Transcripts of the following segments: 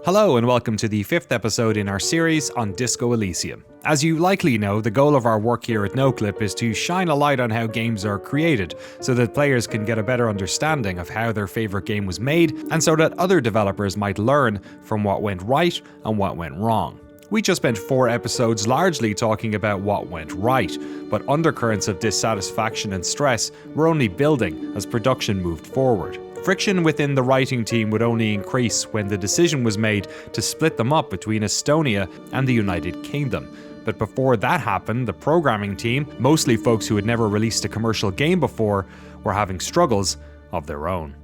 Hello and welcome to the 5th episode in our series on Disco Elysium. As you likely know, the goal of our work here at Noclip is to shine a light on how games are created, so that players can get a better understanding of how their favourite game was made, and so that other developers might learn from what went right and what went wrong. We just spent 4 episodes largely talking about what went right, but undercurrents of dissatisfaction and stress were only building as production moved forward. Friction within the writing team would only increase when the decision was made to split them up between Estonia and the United Kingdom. But before that happened, the programming team, mostly folks who had never released a commercial game before, were having struggles of their own.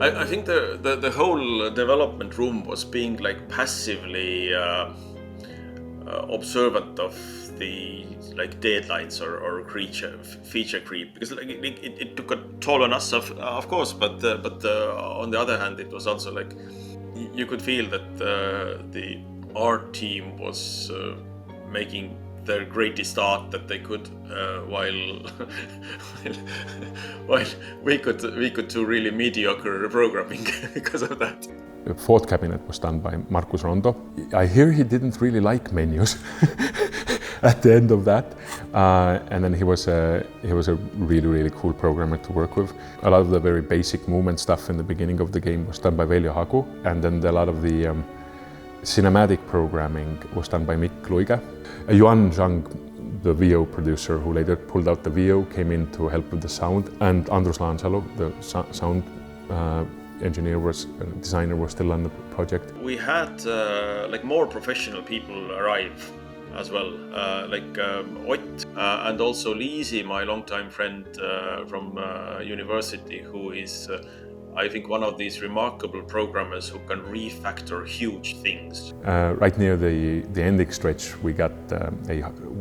I think the whole development room was being like passively observant of the like deadlines or feature creep, because like it took a toll on us of course, but on the other hand it was also like you could feel that the art team was making their greatest start that they could, while we could do really mediocre programming because of that. The fourth cabinet was done by Markus Rondo. I hear he didn't really like menus at the end of that, and then he was a really cool programmer to work with. A lot of the very basic movement stuff in the beginning of the game was done by Veljo Hagu, and then a lot of the cinematic programming was done by Mikk Luiga. Juan Zhang, the VO producer who later pulled out the VO, came in to help with the sound, and Andrus Laansalu, the sound designer was still on the project. We had like more professional people arrive as well, like Ott and also Liisi, my longtime friend from university, who is I think one of these remarkable programmers who can refactor huge things. Right near the ending stretch, we got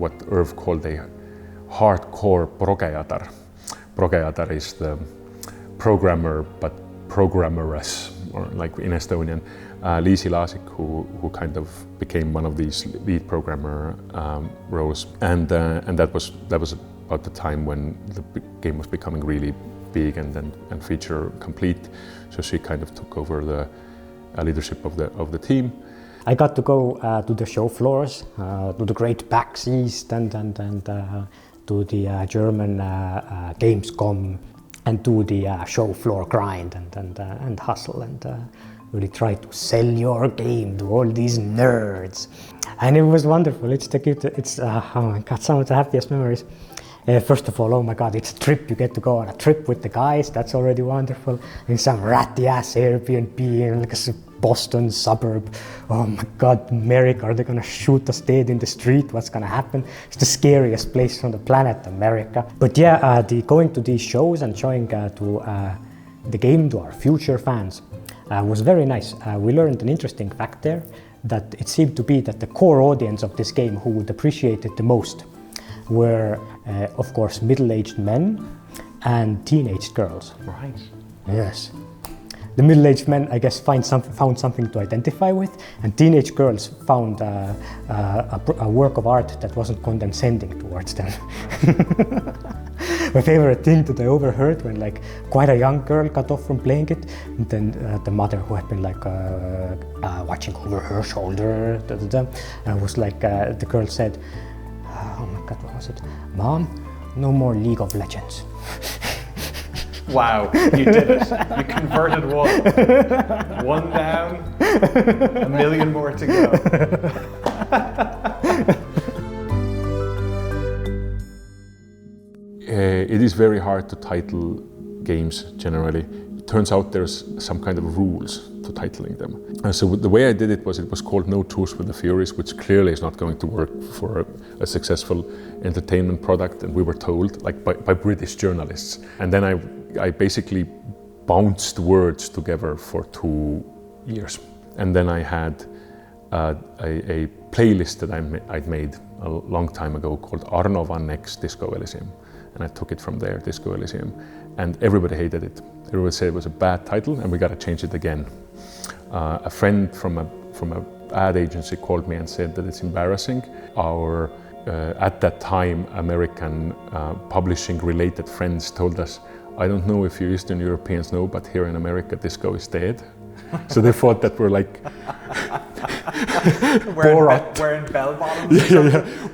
what Irv called a hardcore progeatar. Progeatar is the programmer, but programmeress, or like in Estonian. Liisi Laasik, who kind of became one of these lead programmer roles, and that was about the time when the game was becoming really big and feature complete. So she kind of took over the leadership of the team. I got to go to the show floors, to the Great PAX East and to the German Gamescom, and do the show floor grind and hustle and really try to sell your game to all these nerds. And it was wonderful. It's oh my God, some of the happiest memories. First of all, oh my God, it's a trip. You get to go on a trip with the guys. That's already wonderful. In some ratty ass Airbnb in like a Boston suburb. Oh my God, America, are they gonna shoot us dead in the street? What's gonna happen? It's the scariest place on the planet, America. But yeah, going to these shows and showing the game to our future fans was very nice. We learned an interesting fact there, that it seemed to be that the core audience of this game who would appreciate it the most were, of course, middle-aged men and teenage girls. Right. Yes. The middle-aged men, I guess, found something to identify with, and teenage girls found a work of art that wasn't condescending towards them. My favorite thing that I overheard when like quite a young girl got off from playing it, and then the mother, who had been like watching over her shoulder, was like, the girl said, oh my God, what was it? Mom, no more League of Legends. Wow, you did it. You converted one. One down, a million more to go. It is very hard to title games generally. It turns out there's some kind of rules to titling them. And so the way I did it was called No Truce with the Furies, which clearly is not going to work for a successful entertainment product, and we were told, like by British journalists. And then I basically bounced words together for 2 years. And then I had a playlist that I'd made a long time ago called Arno Van Ek's Disco Elysium. And I took it from there, Disco Elysium. And everybody hated it. Everybody said it was a bad title and we got to change it again. A friend from an ad agency called me and said that it's embarrassing. Our at that time, American publishing related friends told us, I don't know if you Eastern Europeans know, but here in America, disco is dead. So they thought that we're like Borat. Wearing bell bottoms.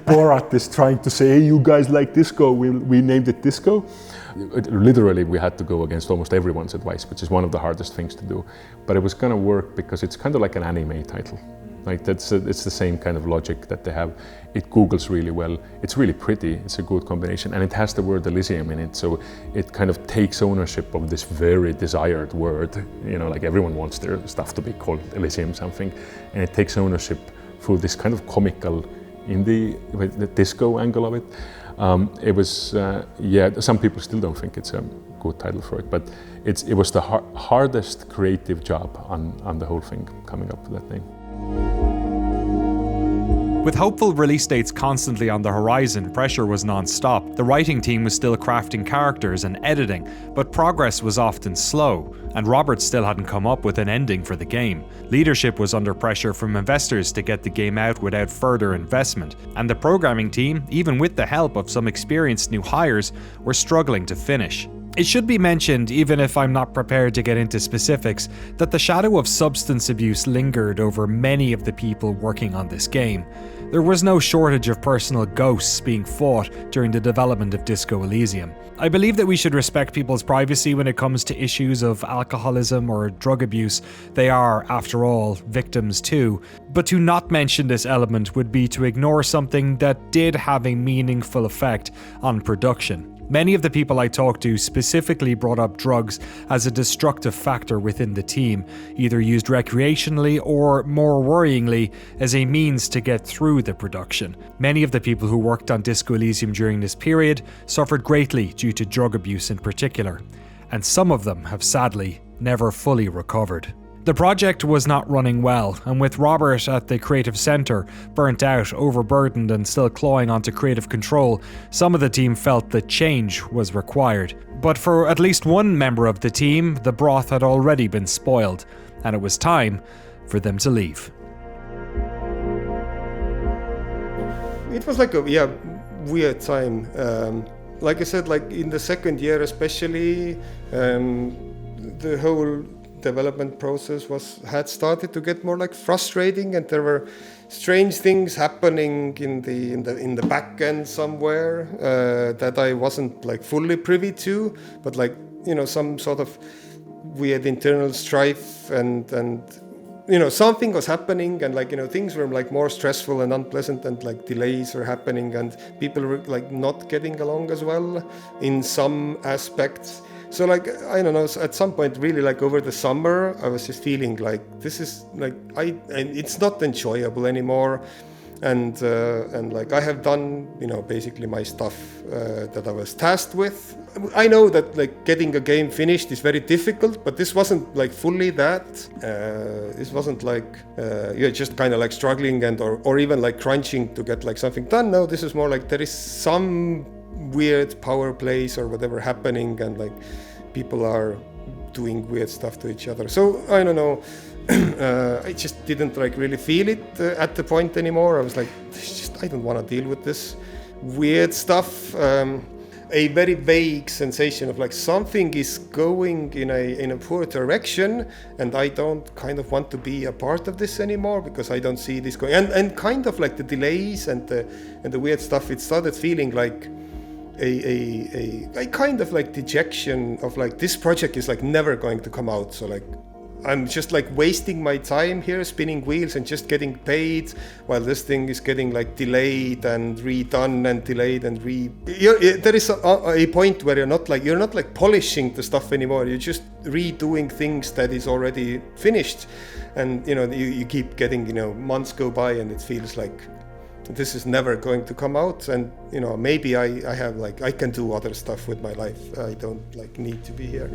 Borat is trying to say, hey, you guys like disco, we named it disco. Literally, we had to go against almost everyone's advice, which is one of the hardest things to do. But it was going to work because it's kind of like an anime title. Like it's the same kind of logic that they have. It Googles really well. It's really pretty. It's a good combination, and it has the word Elysium in it, so it kind of takes ownership of this very desired word. You know, like everyone wants their stuff to be called Elysium something, and it takes ownership through this kind of comical indie, the disco angle of it. It was, some people still don't think it's a good title for it, but it was the hardest creative job on the whole thing, coming up with that name. With hopeful release dates constantly on the horizon, pressure was non-stop. The writing team was still crafting characters and editing, but progress was often slow, and Robert still hadn't come up with an ending for the game. Leadership was under pressure from investors to get the game out without further investment, and the programming team, even with the help of some experienced new hires, were struggling to finish. It should be mentioned, even if I'm not prepared to get into specifics, that the shadow of substance abuse lingered over many of the people working on this game. There was no shortage of personal ghosts being fought during the development of Disco Elysium. I believe that we should respect people's privacy when it comes to issues of alcoholism or drug abuse. They are, after all, victims too. But to not mention this element would be to ignore something that did have a meaningful effect on production. Many of the people I talked to specifically brought up drugs as a destructive factor within the team, either used recreationally or, more worryingly, as a means to get through the production. Many of the people who worked on Disco Elysium during this period suffered greatly due to drug abuse in particular, and some of them have sadly never fully recovered. The project was not running well, and with Robert at the creative centre, burnt out, overburdened and still clawing onto creative control, some of the team felt that change was required. But for at least one member of the team, the broth had already been spoiled, and it was time for them to leave. It was like a weird time. Like I said, like in the second year especially, the whole development process had started to get more like frustrating, and there were strange things happening in the back end somewhere that I wasn't like fully privy to, but like, you know, some sort of weird internal strife and you know, something was happening, and like, you know, things were like more stressful and unpleasant, and like delays were happening, and people were like not getting along as well in some aspects. So like, I don't know, at some point really like over the summer, I was just feeling like this is like, and it's not enjoyable anymore. And like I have done, you know, basically my stuff that I was tasked with. I know that like getting a game finished is very difficult, but this wasn't like fully that. This wasn't like you're just kind of like struggling and or even like crunching to get like something done. No, this is more like there is some weird power plays or whatever happening, and like people are doing weird stuff to each other. So I don't know. I just didn't like really feel it at the point anymore. I was like, I don't want to deal with this weird stuff. A very vague sensation of like something is going in a poor direction, and I don't kind of want to be a part of this anymore because I don't see this going. And kind of like the delays and the weird stuff, it started feeling like a kind of like dejection of like this project is like never going to come out. So like I'm just like wasting my time here spinning wheels and just getting paid while this thing is getting like delayed and redone and delayed and there is a point where you're not like polishing the stuff anymore. You're just redoing things that is already finished, and you know you keep getting, you know, months go by and it feels like this is never going to come out. And you know, maybe I have like I can do other stuff with my life. I don't like need to be here.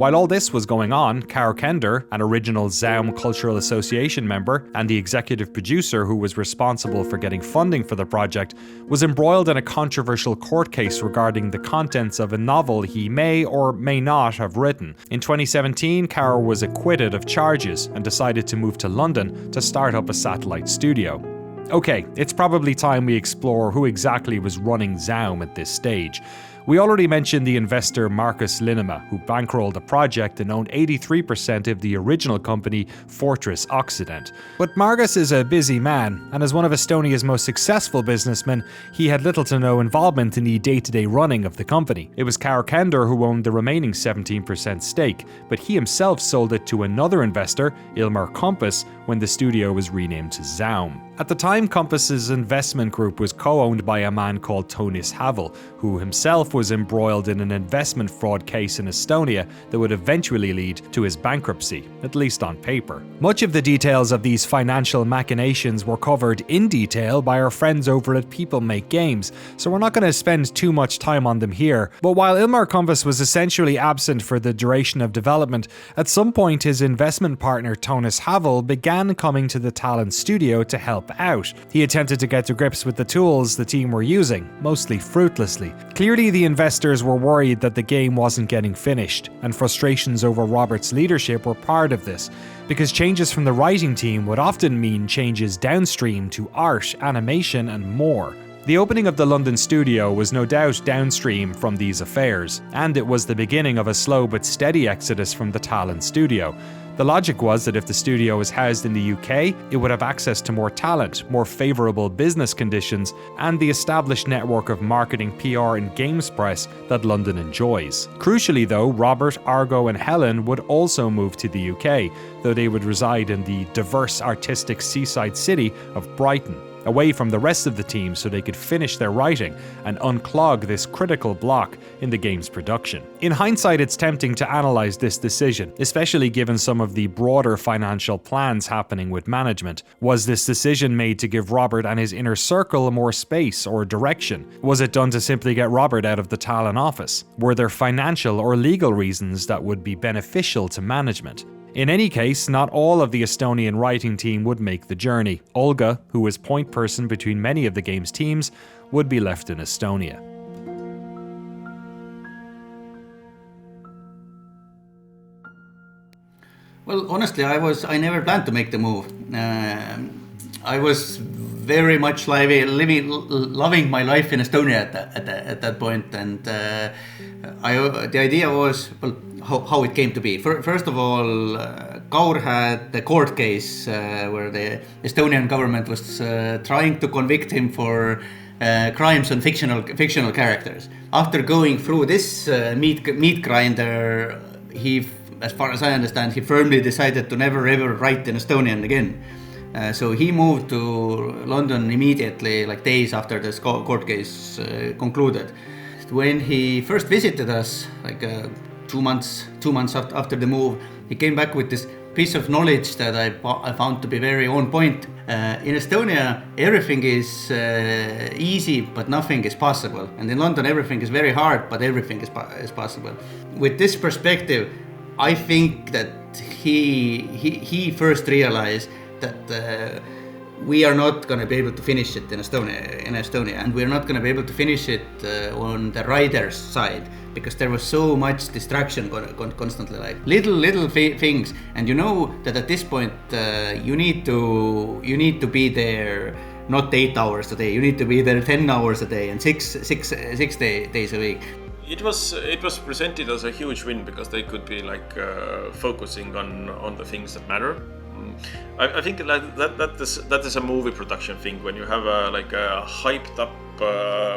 While all this was going on, Karo Kender, an original Zaum Cultural Association member and the executive producer who was responsible for getting funding for the project, was embroiled in a controversial court case regarding the contents of a novel he may or may not have written. In 2017, Karo was acquitted of charges and decided to move to London to start up a satellite studio. Okay, it's probably time we explore who exactly was running Zaum at this stage. We already mentioned the investor Markus Linnema, who bankrolled the project and owned 83% of the original company, Fortress Occident. But Markus is a busy man, and as one of Estonia's most successful businessmen, he had little to no involvement in the day-to-day running of the company. It was Karo Kender who owned the remaining 17% stake, but he himself sold it to another investor, Ilmar Compass, when the studio was renamed to Zaum. At the time, Compass's investment group was co-owned by a man called Toonis Havel, who himself was embroiled in an investment fraud case in Estonia that would eventually lead to his bankruptcy, at least on paper. Much of the details of these financial machinations were covered in detail by our friends over at People Make Games, so we're not going to spend too much time on them here. But while Ilmar Compass was essentially absent for the duration of development, at some point his investment partner Toonis Havel began coming to the Tallinn studio to help out. He attempted to get to grips with the tools the team were using, mostly fruitlessly. Clearly the investors were worried that the game wasn't getting finished, and frustrations over Robert's leadership were part of this, because changes from the writing team would often mean changes downstream to art, animation and more. The opening of the London studio was no doubt downstream from these affairs, and it was the beginning of a slow but steady exodus from the Tallinn studio. The logic was that if the studio was housed in the UK, it would have access to more talent, more favourable business conditions, and the established network of marketing, PR and games press that London enjoys. Crucially though, Robert, Argo and Helen would also move to the UK, though they would reside in the diverse artistic seaside city of Brighton, away from the rest of the team so they could finish their writing and unclog this critical block in the game's production. In hindsight, it's tempting to analyse this decision, especially given some of the broader financial plans happening with management. Was this decision made to give Robert and his inner circle more space or direction? Was it done to simply get Robert out of the Tallinn office? Were there financial or legal reasons that would be beneficial to management? In any case, not all of the Estonian writing team would make the journey. Olga, who was point person between many of the game's teams, would be left in Estonia. Well, honestly, I never planned to make the move. I was very much loving my life in Estonia at that point, and the idea was, well, how it came to be. First of all, Kaur had the court case where the Estonian government was trying to convict him for crimes on fictional characters. After going through this meat grinder, he, as far as I understand, he firmly decided to never ever write in Estonian again. So he moved to London immediately, like days after this court case concluded. When he first visited us, like 2 months after the move, he came back with this piece of knowledge that I found to be very on point. In Estonia, everything is easy, but nothing is possible. And in London, everything is very hard, but everything is possible. With this perspective, I think that he first realized that we are not going to be able to finish it in Estonia, and we're not going to be able to finish it on the writer's side, because there was so much distraction constantly, like little things. And you know that at this point you need to be there not 8 hours a day. You need to be there 10 hours a day and six days a week. It was presented as a huge win because they could be like focusing on the things that matter. I think that is a movie production thing. When you have a hyped up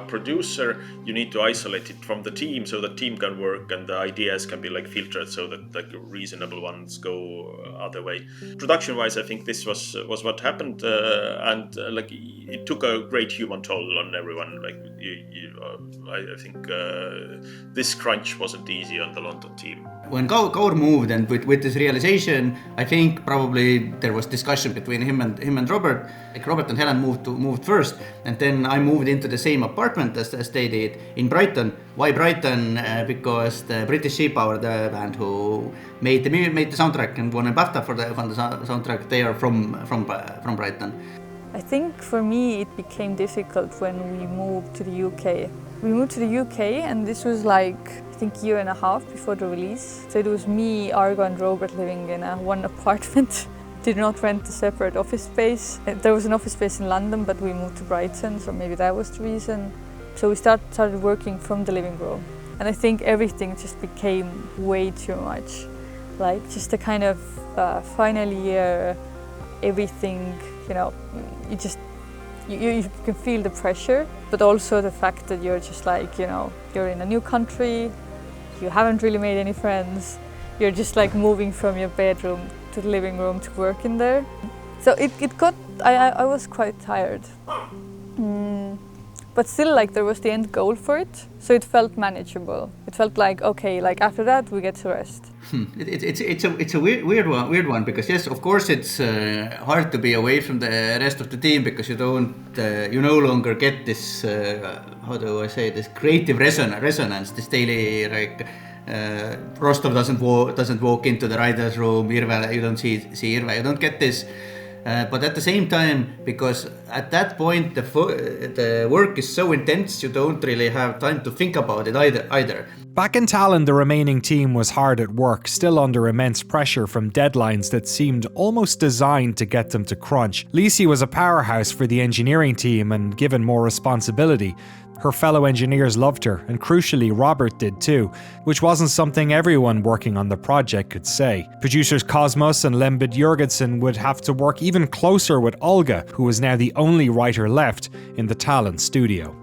producer, you need to isolate it from the team so the team can work and the ideas can be like filtered so that like reasonable ones go other way. Production wise, I think this was what happened, and like it took a great human toll on everyone. Like I think this crunch wasn't easy on the London team. When Kaur moved, and with this realization, I think probably there was discussion between him and Robert. Like Robert and Helen moved first, and then I moved into the same apartment as they did in Brighton. Why Brighton? Because the British Sea Power, the band who made the soundtrack and won a BAFTA for the soundtrack, they are from Brighton. I think for me it became difficult when we moved to the UK. We moved to the UK and this was like, I think, a year and a half before the release. So it was me, Argo and Robert living in one apartment. Did not rent a separate office space. There was an office space in London, but we moved to Brighton, so maybe that was the reason. So we started working from the living room. And I think everything just became way too much. Like just the kind of final year, everything, you can feel the pressure, but also the fact that you're just like, you're in a new country, you haven't really made any friends, you're just like moving from your bedroom to the living room to work in there. So I was quite tired. But still, like, there was the end goal for it, so it felt manageable. It felt like, okay, like after that we get to rest. It's a weird one because yes, of course it's hard to be away from the rest of the team because you no longer get this how do I say, this creative resonance, this daily like. Rostov doesn't walk into the writer's room. Irve, you don't see Irve. You don't get this. But at the same time, because at that point the work is so intense, you don't really have time to think about it either. Back in Tallinn, the remaining team was hard at work, still under immense pressure from deadlines that seemed almost designed to get them to crunch. Lisi was a powerhouse for the engineering team and given more responsibility. Her fellow engineers loved her, and crucially Robert did too, which wasn't something everyone working on the project could say. Producers Cosmos and Lembit Jurgensen would have to work even closer with Olga, who was now the only writer left in the Tallinn studio.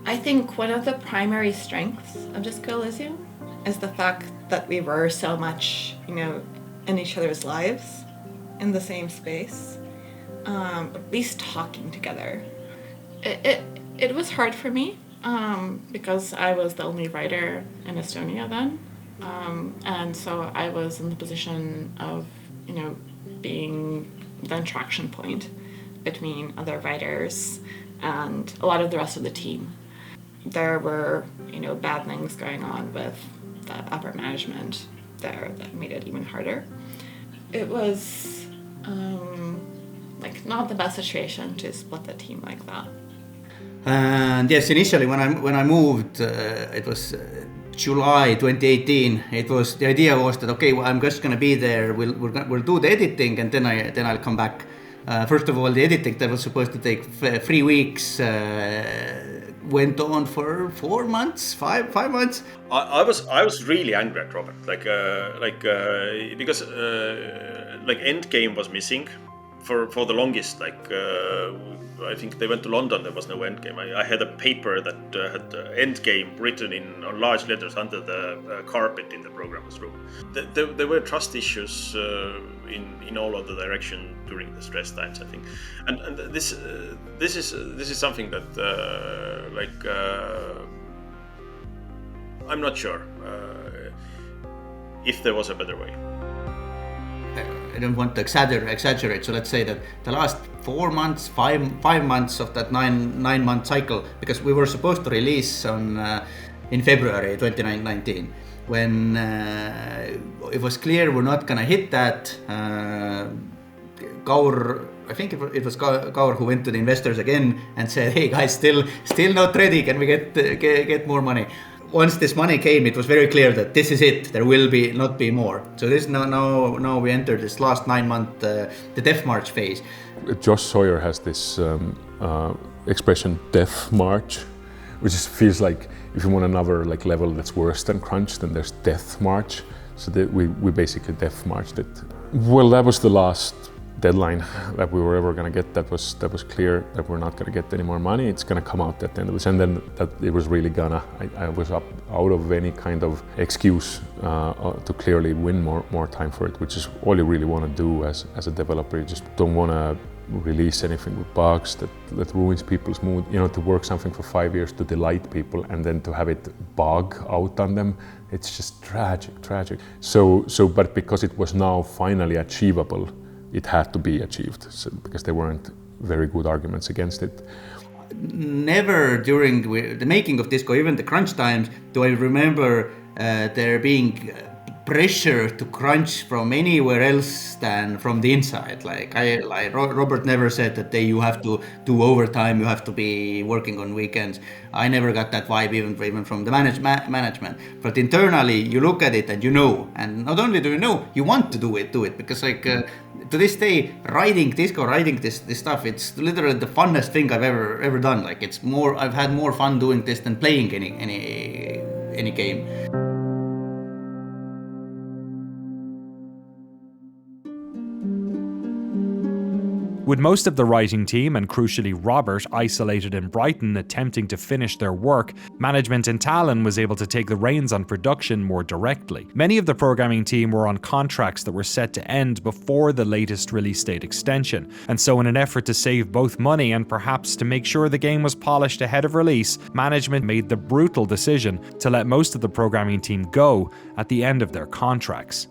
I think one of the primary strengths of Disco Elysium is the fact that we were so much, in each other's lives, in the same space, at least talking together. It was hard for me because I was the only writer in Estonia then, and so I was in the position of, being the interaction point between other writers and a lot of the rest of the team. There were, bad things going on with the upper management there that made it even harder. It was not the best situation to split the team like that. And yes, initially when I moved, it was July 2018. The idea was that okay, well, I'm just gonna be there. We'll do the editing and then I'll come back. First of all, the editing that was supposed to take 3 weeks went on for 4 months, five months. I was really angry at Robert, because Endgame was missing for the longest. I think they went to London. There was no Endgame. I had a paper that had Endgame written on large letters under the carpet in the programmer's room. There were trust issues in all of the direction during the stress times, I think, and this is something that I'm not sure if there was a better way. I don't want to exaggerate. So let's say that the last 4 months, five months of that nine month cycle, because we were supposed to release in February 2019, when it was clear we're not gonna hit that. Kaur, I think it was Kaur who went to the investors again and said, "Hey guys, still not ready. Can we get more money?" Once this money came, it was very clear that this is it. There will not be more. So this now we enter this last 9 month the Death March phase. Josh Sawyer has this expression "Death March," which just feels like if you want another level that's worse than crunch, then there's Death March. So we basically Death Marched it. Well, that was the last deadline that we were ever going to get. That was clear that we're not going to get any more money. It's going to come out at the end of this, and then that it was really gonna. I was out of any kind of excuse to clearly win more time for it, which is all you really want to do as a developer. You just don't want to release anything with bugs that ruins people's mood. To work something for 5 years to delight people and then to have it bug out on them, it's just tragic. So but because it was now finally achievable, it had to be achieved, because there weren't very good arguments against it. never during the making of Disco, even the crunch times, do I remember there being pressure to crunch from anywhere else than from the inside. Like Robert never said that you have to do overtime, you have to be working on weekends. I never got that vibe even from the management. But internally, you look at it and you know, and not only do you know, you want to do it because like to this day, writing this stuff, it's literally the funnest thing I've ever done. Like I've had more fun doing this than playing any game. With most of the writing team, and crucially Robert, isolated in Brighton attempting to finish their work, management in Tallinn was able to take the reins on production more directly. Many of the programming team were on contracts that were set to end before the latest release date extension, and so in an effort to save both money and perhaps to make sure the game was polished ahead of release, management made the brutal decision to let most of the programming team go at the end of their contracts.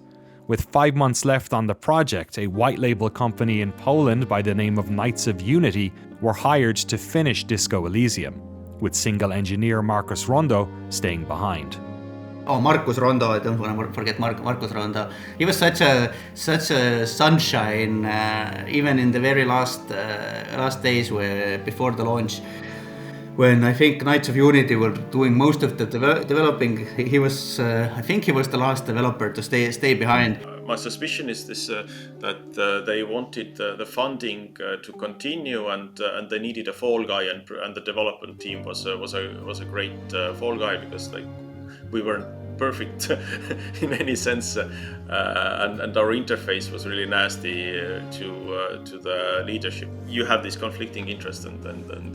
With 5 months left on the project, a white label company in Poland by the name of Knights of Unity were hired to finish Disco Elysium, with single engineer Markus Rondo staying behind. Oh, Markus Rondo! I don't want to forget Markus Rondo. He was such a sunshine, even in the very last days before the launch. When I think Knights of Unity were doing most of the developing, he was I think he was the last developer to stay behind. My suspicion is this that they wanted the funding to continue, and they needed a fall guy, and the development team was a great fall guy, because like we weren't perfect in any sense, and our interface was really nasty to the leadership. You have this conflicting interest, and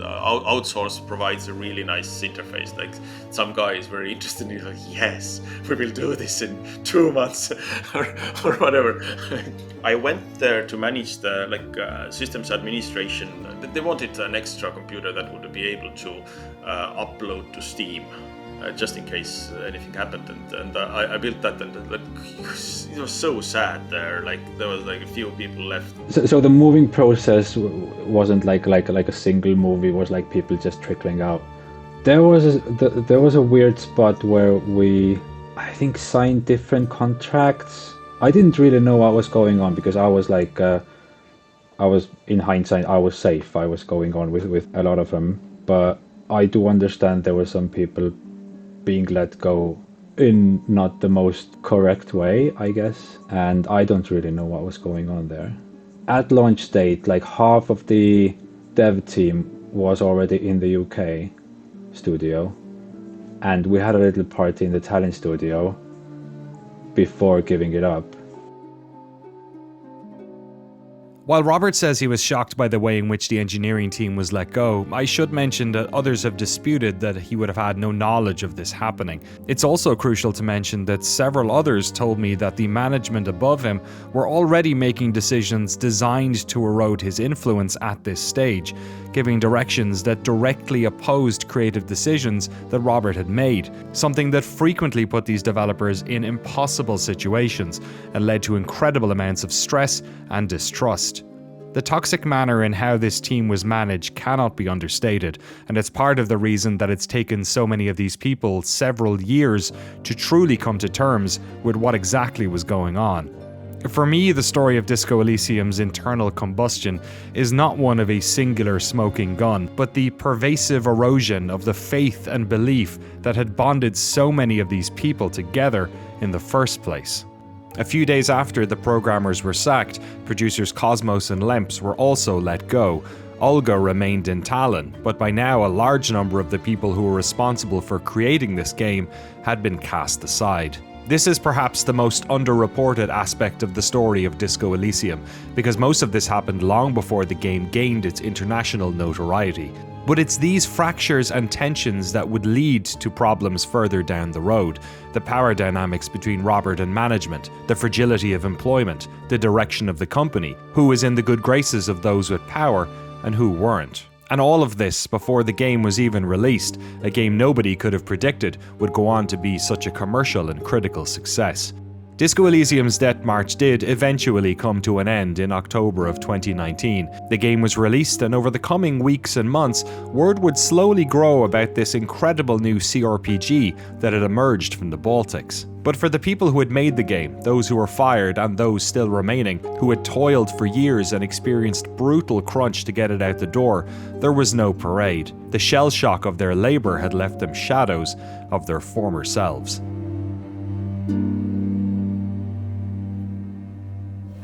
outsource provides a really nice interface. Like some guy is very interested in, like, yes, we will do this in 2 months or whatever. I went there to manage the systems administration. They wanted an extra computer that would be able to upload to Steam. Just in case anything happened, and I built that, and like it was so sad there. Like there was like a few people left. So the moving process wasn't like a single move. It was like people just trickling out. There was a weird spot where we, I think, signed different contracts. I didn't really know what was going on, because I was like, in hindsight, I was safe. I was going on with a lot of them, but I do understand there were some people being let go in not the most correct way, I guess, and I don't really know what was going on there. At launch date, like half of the dev team was already in the UK studio, and we had a little party in the Tallinn studio before giving it up. While Robert says he was shocked by the way in which the engineering team was let go, I should mention that others have disputed that he would have had no knowledge of this happening. It's also crucial to mention that several others told me that the management above him were already making decisions designed to erode his influence at this stage, giving directions that directly opposed creative decisions that Robert had made, something that frequently put these developers in impossible situations and led to incredible amounts of stress and distrust. The toxic manner in how this team was managed cannot be understated, and it's part of the reason that it's taken so many of these people several years to truly come to terms with what exactly was going on. For me, the story of Disco Elysium's internal combustion is not one of a singular smoking gun, but the pervasive erosion of the faith and belief that had bonded so many of these people together in the first place. A few days after the programmers were sacked, producers Cosmos and Lemps were also let go. Olga remained in Tallinn, but by now a large number of the people who were responsible for creating this game had been cast aside. This is perhaps the most underreported aspect of the story of Disco Elysium, because most of this happened long before the game gained its international notoriety. But it's these fractures and tensions that would lead to problems further down the road. The power dynamics between Robert and management, the fragility of employment, the direction of the company, who was in the good graces of those with power and who weren't. And all of this before the game was even released, a game nobody could have predicted would go on to be such a commercial and critical success. Disco Elysium's death march did eventually come to an end in October of 2019. The game was released, and over the coming weeks and months, word would slowly grow about this incredible new CRPG that had emerged from the Baltics. But for the people who had made the game, those who were fired and those still remaining, who had toiled for years and experienced brutal crunch to get it out the door, there was no parade. The shell shock of their labour had left them shadows of their former selves.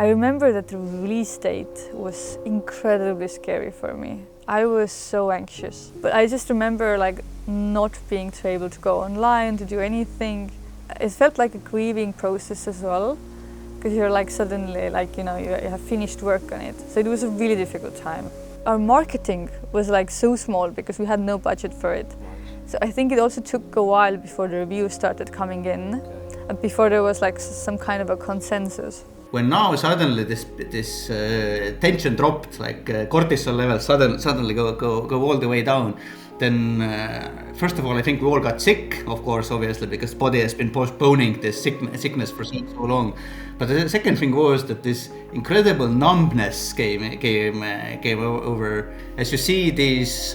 I remember that the release date was incredibly scary for me. I was so anxious. But I just remember like not being able to go online, to do anything. It felt like a grieving process as well, because you're like suddenly like, you have finished work on it. So it was a really difficult time. Our marketing was like so small because we had no budget for it. So I think it also took a while before the reviews started coming in, and before there was like some kind of a consensus. When now suddenly this tension dropped, like cortisol levels suddenly go all the way down, then first of all I think we all got sick, of course, obviously, because the body has been postponing this sickness for so long. But the second thing was that this incredible numbness came over. As you see these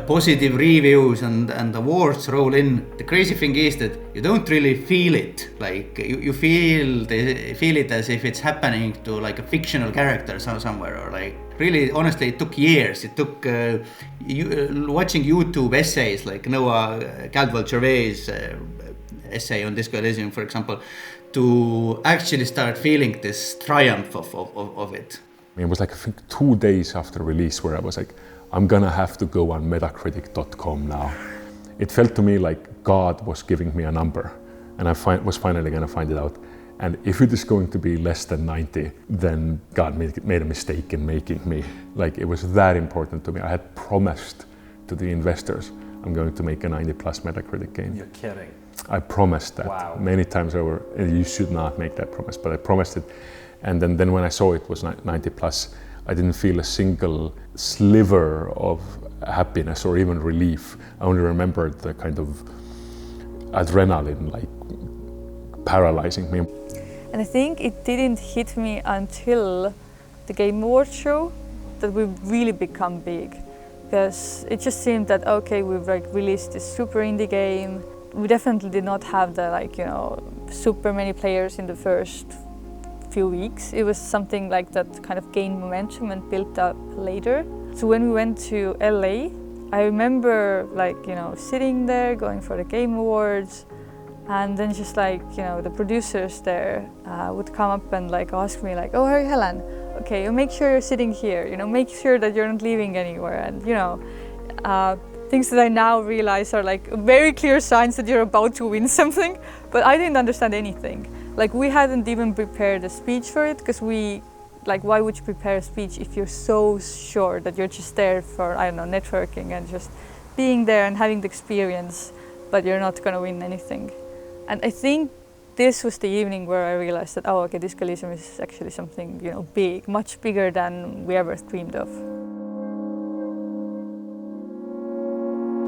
positive reviews and awards roll in, the crazy thing is that you don't really feel it. Like you feel it as if it's happening to like a fictional character somewhere, or like really honestly it took years. It took watching YouTube essays like Noah Caldwell-Gervais essay on Disco Elysium, for example, to actually start feeling this triumph of it. It was like I think 2 days after release where I was like, I'm gonna have to go on Metacritic.com now. It felt to me like God was giving me a number, and I was finally gonna find it out. And if it is going to be less than 90, then God made a mistake in making me. Like, it was that important to me. I had promised to the investors, I'm going to make a 90 plus Metacritic game. You're kidding. I promised that. Wow. Many times over, and you should not make that promise, but I promised it. And then when I saw it was 90 plus, I didn't feel a single sliver of happiness or even relief. I only remembered the kind of adrenaline like paralyzing me. And I think it didn't hit me until the Game Awards show that we've really become big. Because it just seemed that, okay, we've like released this super indie game. We definitely did not have the super many players in the first few weeks. It was something like that kind of gained momentum and built up later. So when we went to LA, I remember sitting there going for the Game Awards, and then just the producers there would come up and ask me oh, hey Helen, okay, you make sure you're sitting here, make sure that you're not leaving anywhere, and things that I now realize are very clear signs that you're about to win something, but I didn't understand anything. We hadn't even prepared a speech for it, because why would you prepare a speech if you're so sure that you're just there for, networking and just being there and having the experience, but you're not going to win anything. And I think this was the evening where I realized that, oh, okay, Disco Elysium is actually something, big, much bigger than we ever dreamed of.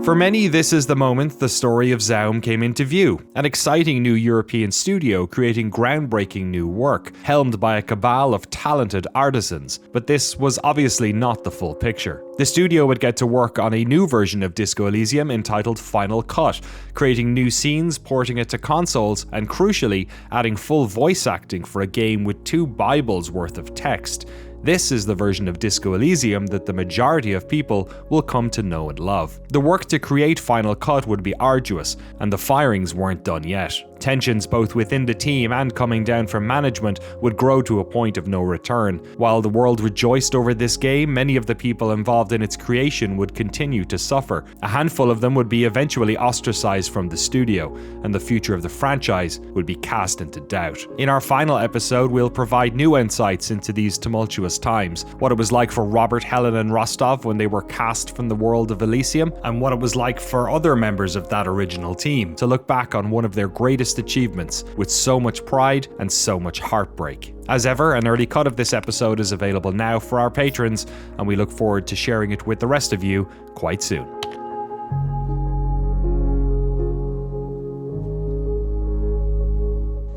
For many, this is the moment the story of Zaum came into view, an exciting new European studio creating groundbreaking new work, helmed by a cabal of talented artisans. But this was obviously not the full picture. The studio would get to work on a new version of Disco Elysium entitled Final Cut, creating new scenes, porting it to consoles, and crucially, adding full voice acting for a game with 2 Bibles worth of text. This is the version of Disco Elysium that the majority of people will come to know and love. The work to create Final Cut would be arduous, and the firings weren't done yet. Tensions both within the team and coming down from management would grow to a point of no return. While the world rejoiced over this game, many of the people involved in its creation would continue to suffer. A handful of them would be eventually ostracized from the studio, and the future of the franchise would be cast into doubt. In our final episode, we'll provide new insights into these tumultuous times, what it was like for Robert, Helen and Rostov when they were cast from the world of Elysium, and what it was like for other members of that original team to look back on one of their greatest achievements with so much pride and so much heartbreak. As ever, an early cut of this episode is available now for our patrons, and we look forward to sharing it with the rest of you quite soon.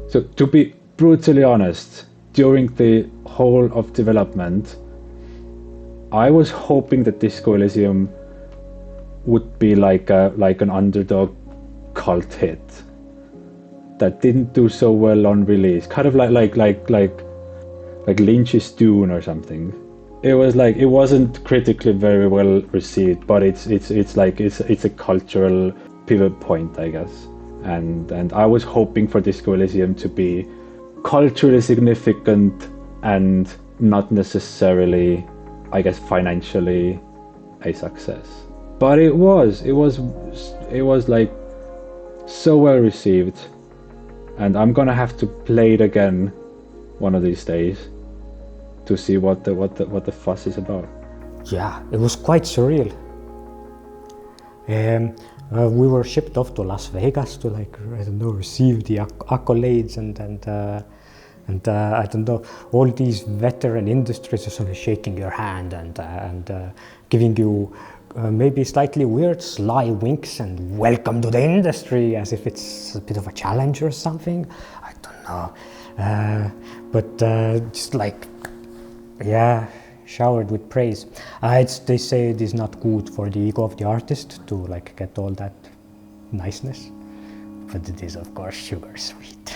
So to be brutally honest, during the whole of development, I was hoping that Disco Elysium would be like an underdog cult hit that didn't do so well on release, kind of like Lynch's Dune or something. It was like, it wasn't critically very well received, but it's a cultural pivot point, I guess. And I was hoping for Disco Elysium to be culturally significant and not necessarily, I guess, financially a success. But it was like so well received, and I'm gonna have to play it again one of these days to see what the fuss is about. Yeah, it was quite surreal. We were shipped off to Las Vegas to, like, I don't know, receive the accolades and I don't know, all these veteran industries are sort of shaking your hand and giving you maybe slightly weird sly winks and welcome to the industry, as if it's a bit of a challenge or something. I don't know, but just like, yeah, showered with praise. They say it is not good for the ego of the artist to, like, get all that niceness, but it is of course sugar sweet.